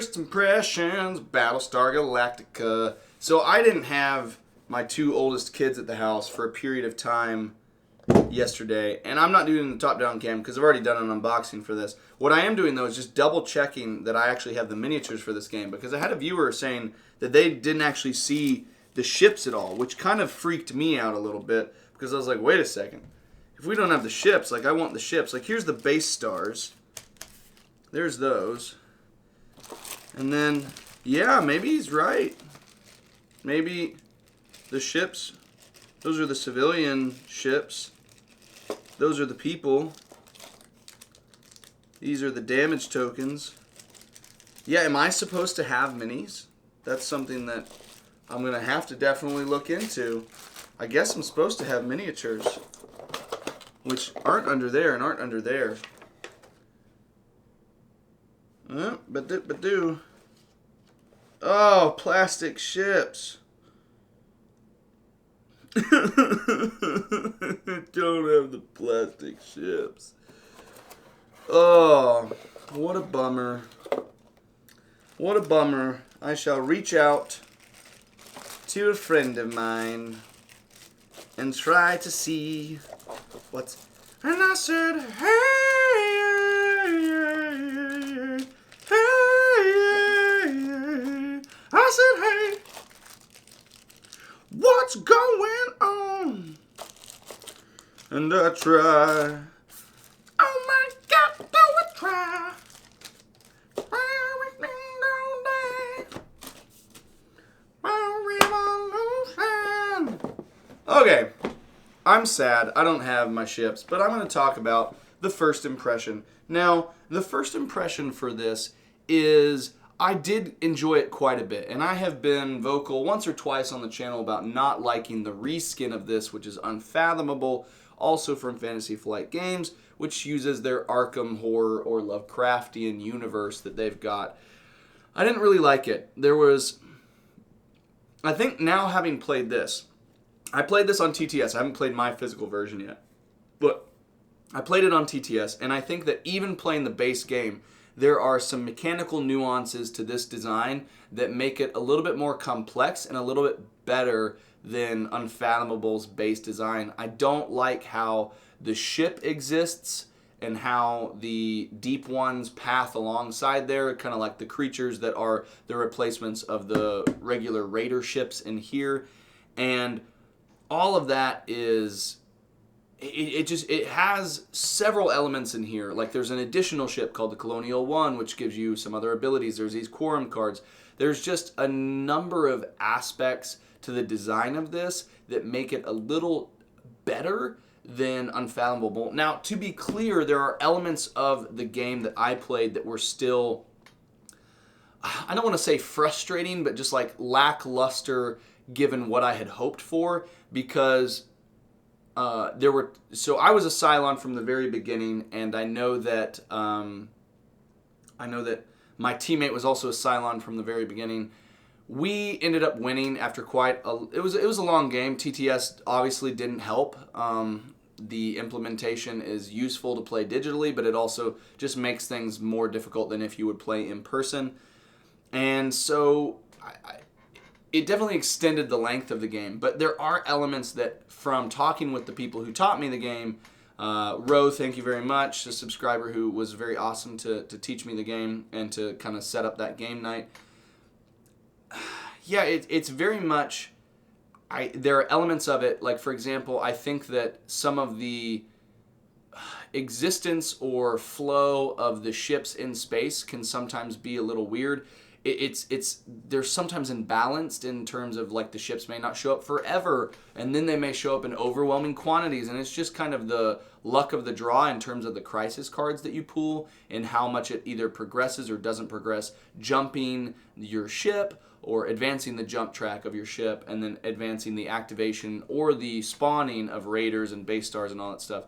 First impressions, Battlestar Galactica. So I didn't have my two oldest kids at the house for a period of time yesterday, and I'm not doing the top-down cam because I've already done an unboxing for this. What I am doing, though, is just double-checking that I actually have the miniatures for this game, because I had a viewer saying that they didn't actually see the ships at all, which kind of freaked me out a little bit, because I was like, wait a second. If we don't have the ships, like, I want the ships. Like, here's the base stars. There's those. And then, yeah, maybe he's right. Maybe the ships, those are the civilian ships. Those are the people. These are the damage tokens. Yeah, am I supposed to have minis? That's something that I'm going to have to definitely look into. I guess I'm supposed to have miniatures, which aren't under there and aren't under there. But do. Oh, plastic ships. Don't have the plastic ships. Oh, what a bummer. What a bummer. I shall reach out to a friend of mine and try to see what's... And I said, I said, hey, what's going on? And I try. Oh my God, do I try? Everything all day. Revolution. Okay, I'm sad. I don't have my ships, but I'm going to talk about the first impression. Now, the first impression for this is I did enjoy it quite a bit, and I have been vocal once or twice on the channel about not liking the reskin of this, which is Unfathomable, also from Fantasy Flight Games, which uses their Arkham horror or Lovecraftian universe that they've got. I didn't really like it. I think now having played this, I played this on TTS. I haven't played my physical version yet, but I played it on TTS, and I think that even playing the base game, there are some mechanical nuances to this design that make it a little bit more complex and a little bit better than Unfathomable's base design. I don't like how the ship exists and how the deep ones path alongside there, kind of like the creatures that are the replacements of the regular raider ships in here. And all of that is... It has several elements in here. Like there's an additional ship called the Colonial One, which gives you some other abilities. There's these quorum cards. There's just a number of aspects to the design of this that make it a little better than Unfathomable. Now, to be clear, there are elements of the game that I played that were still, I don't want to say frustrating, but just like lackluster given what I had hoped for, because so I was a Cylon from the very beginning, and I know that my teammate was also a Cylon from the very beginning. We ended up winning after it was a long game. TTS obviously didn't help. The implementation is useful to play digitally, but it also just makes things more difficult than if you would play in person. And so it definitely extended the length of the game, but there are elements that, from talking with the people who taught me the game, Ro, thank you very much, a subscriber who was very awesome to teach me the game and to kind of set up that game night. Yeah, it's very much, there are elements of it, like for example, I think that some of the existence or flow of the ships in space can sometimes be a little weird. They're sometimes imbalanced in terms of like the ships may not show up forever, and then they may show up in overwhelming quantities, and it's just kind of the luck of the draw in terms of the crisis cards that you pull and how much it either progresses or doesn't progress, jumping your ship or advancing the jump track of your ship and then advancing the activation or the spawning of raiders and base stars and all that stuff.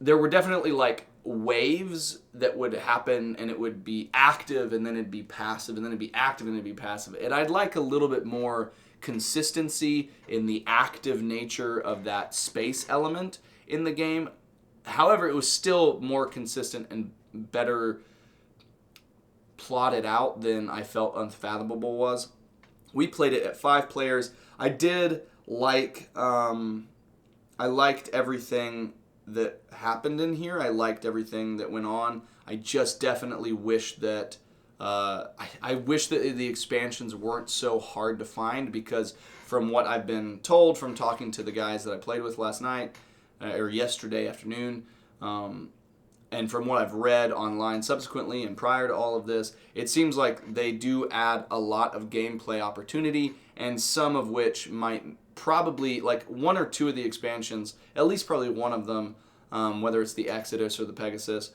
There were definitely like waves that would happen, and it would be active and then it'd be passive and then it'd be active and it'd be passive. And I'd like a little bit more consistency in the active nature of that space element in the game. However, it was still more consistent and better plotted out than I felt Unfathomable was. We played it at 5 players. I did like, I liked everything that happened in here. I liked everything that went on. I just definitely wish that, I wish that the expansions weren't so hard to find, because from what I've been told from talking to the guys that I played with last night, or yesterday afternoon, and from what I've read online subsequently and prior to all of this, it seems like they do add a lot of gameplay opportunity, and some of which might probably, like 1 or 2 of the expansions, at least probably one of them, whether it's the Exodus or the Pegasus,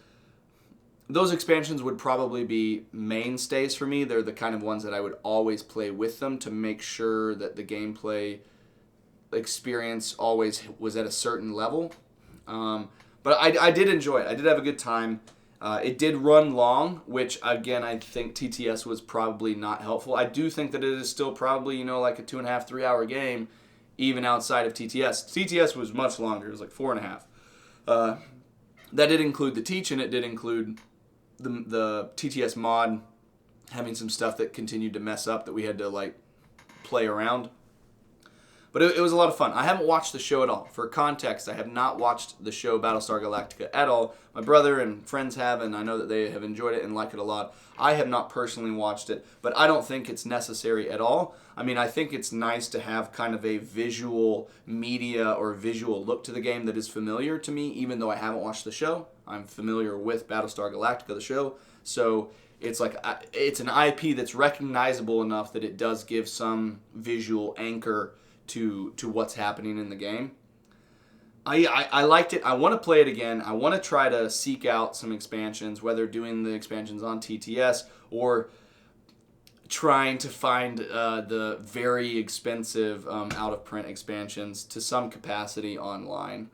those expansions would probably be mainstays for me. They're the kind of ones that I would always play with them to make sure that the gameplay experience always was at a certain level. But I did enjoy it. I did have a good time. It did run long, which, again, I think TTS was probably not helpful. I do think that it is still probably, like a 2.5, 3 hour game, even outside of TTS. TTS was much longer. It was like 4.5. That did include the teach, and it did include the TTS mod having some stuff that continued to mess up that we had to, play around. But it was a lot of fun. I haven't watched the show at all. For context, I have not watched the show Battlestar Galactica at all. My brother and friends have, and I know that they have enjoyed it and like it a lot. I have not personally watched it, but I don't think it's necessary at all. I mean, I think it's nice to have kind of a visual media or visual look to the game that is familiar to me, even though I haven't watched the show. I'm familiar with Battlestar Galactica, the show. So it's like it's an IP that's recognizable enough that it does give some visual anchor to what's happening in the game. I liked it. I want to play it again. I want to try to seek out some expansions, whether doing the expansions on TTS or trying to find the very expensive out-of-print expansions to some capacity online.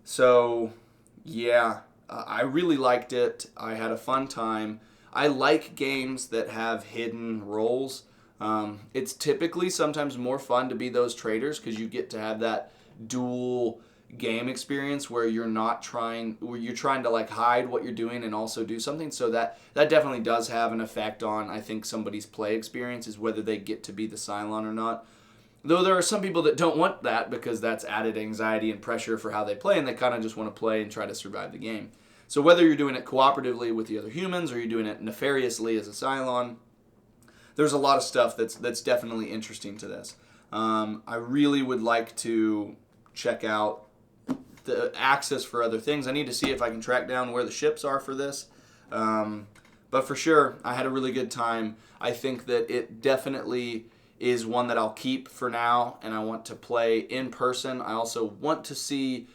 So, yeah, I really liked it. I had a fun time. I like games that have hidden roles. It's typically sometimes more fun to be those traders because you get to have that dual game experience where you're trying to hide what you're doing and also do something. So that definitely does have an effect on, I think, somebody's play experience, is whether they get to be the Cylon or not. Though there are some people that don't want that because that's added anxiety and pressure for how they play, and they kind of just want to play and try to survive the game. So whether you're doing it cooperatively with the other humans or you're doing it nefariously as a Cylon, there's a lot of stuff that's definitely interesting to this. I really would like to check out the access for other things. I need to see if I can track down where the ships are for this. But for sure, I had a really good time. I think that it definitely is one that I'll keep for now, and I want to play in person. I also want to see,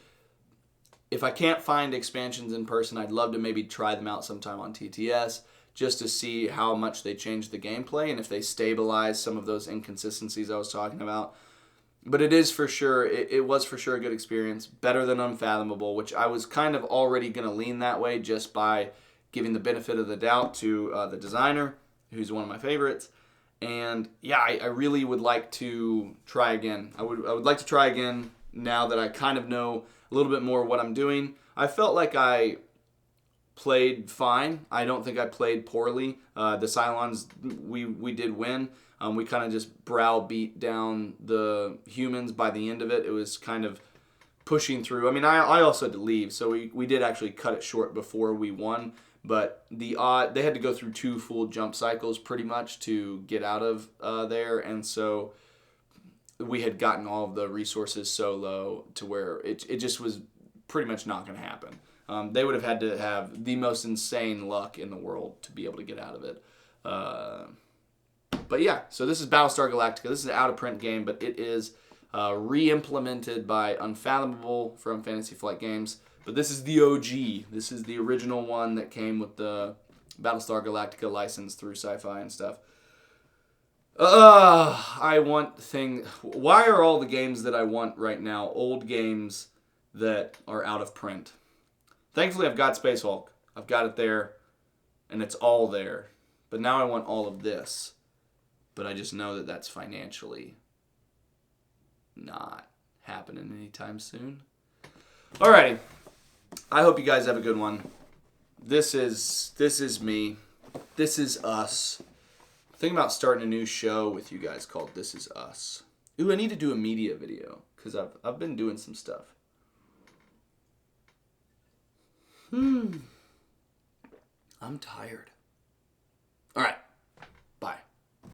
if I can't find expansions in person, I'd love to maybe try them out sometime on TTS, just to see how much they change the gameplay and if they stabilize some of those inconsistencies I was talking about. But it is for sure, it was for sure a good experience, better than Unfathomable, which I was kind of already going to lean that way just by giving the benefit of the doubt to the designer, who's one of my favorites. And yeah, I really would like to try again. I would like to try again now that I kind of know a little bit more what I'm doing. I felt like I played fine. I don't think I played poorly. The Cylons, we did win. We kind of just browbeat down the humans by the end of it. It was kind of pushing through. I mean, I also had to leave, so we did actually cut it short before we won. But they had to go through 2 full jump cycles pretty much to get out of there, and so we had gotten all of the resources so low to where it just was pretty much not going to happen. They would have had to have the most insane luck in the world to be able to get out of it. But yeah, so this is Battlestar Galactica. This is an out-of-print game, but it is re-implemented by Unfathomable from Fantasy Flight Games. But this is the OG. This is the original one that came with the Battlestar Galactica license through Sci-Fi and stuff. Why are all the games that I want right now old games that are out of print? Thankfully, I've got Space Hulk. I've got it there, and it's all there. But now I want all of this. But I just know that that's financially not happening anytime soon. Alrighty. I hope you guys have a good one. This is me This Is Us. Thinking about starting a new show with you guys called This Is Us. Ooh, I need to do a media video because I've been doing some stuff. I'm tired.